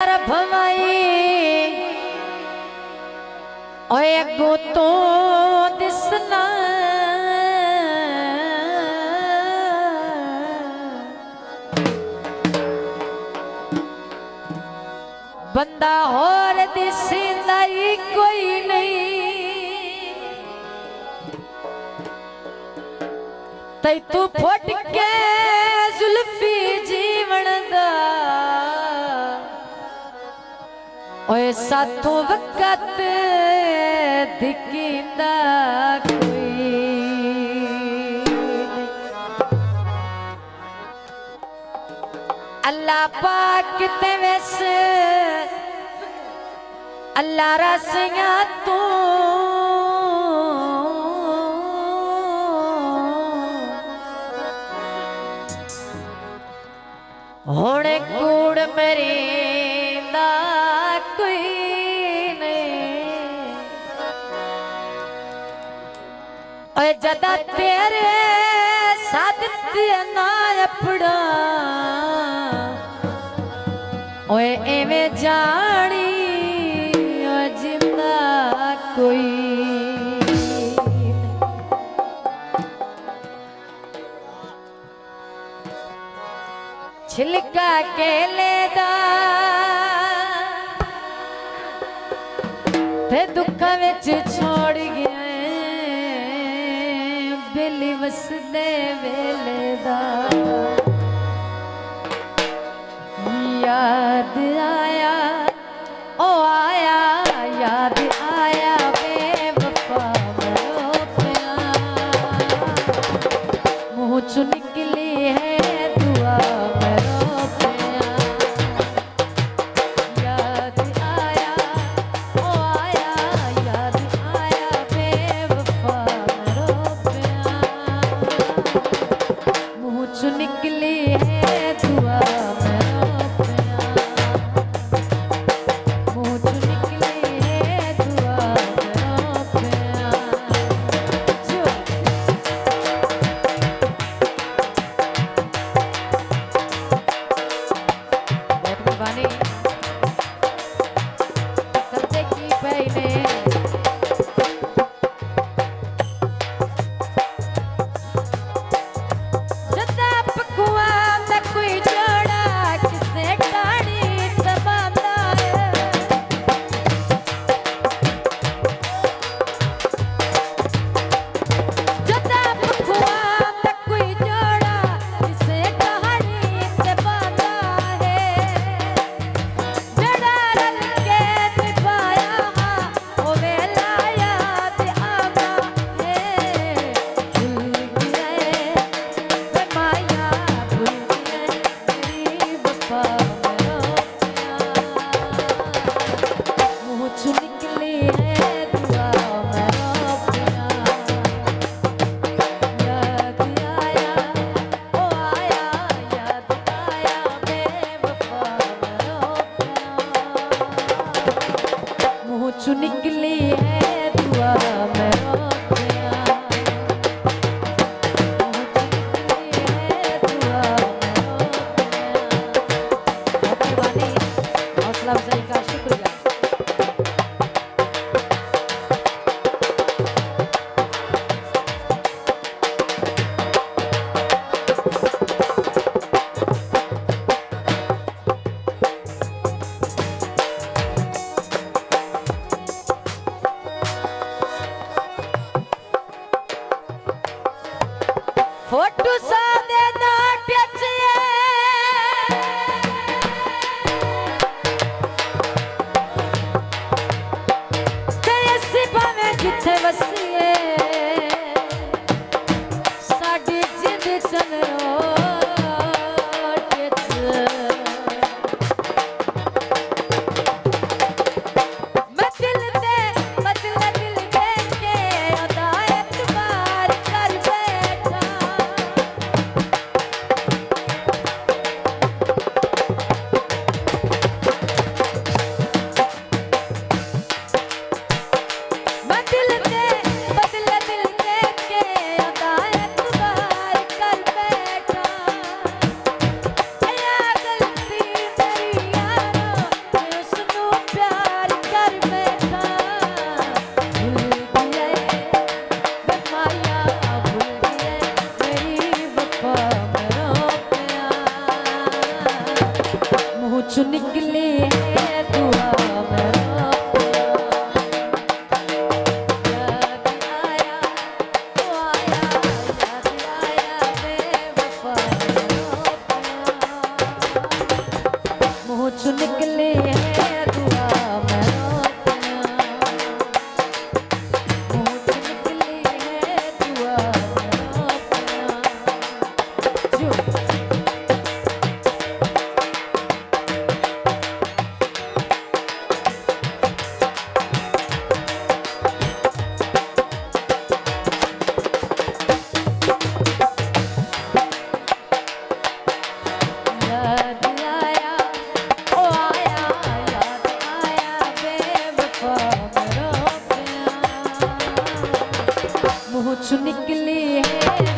भवाई ओए अगो तो दिसना बंदा होर दिसदा ही कोई नहीं तई तू फुट के जुल्फी जीवन दा ओए साथों वक़्त दिखींदा कोई अल्लाह पाक ते वैस अल्लाह रसिया तू होने कूड़ मेरी जदा तेरे साथ ना अपना ओए एवें जानी जिंदा कोई छिलका के लेदा ते दुख विच छोड़ गया बेली वसदे वेले दा याद आया ओ आया याद आया बेवफा मरो पिया मुँह चु निकली है दुआ मरो पिया याद आया ओ आया याद आया बेवफा मरो मुँह चु निकली है दुआ निकली है दुआ मेरो पिया निकली है दुआ मेरो पिया हौसला अफजाई का शुक्रिया फोटो सादे ना टचिए निकली है दुआ मेरा याद आया ओ आया याद आया बेवफा मुँह चु निकली है दुआ मेरा मुँह चु निकली है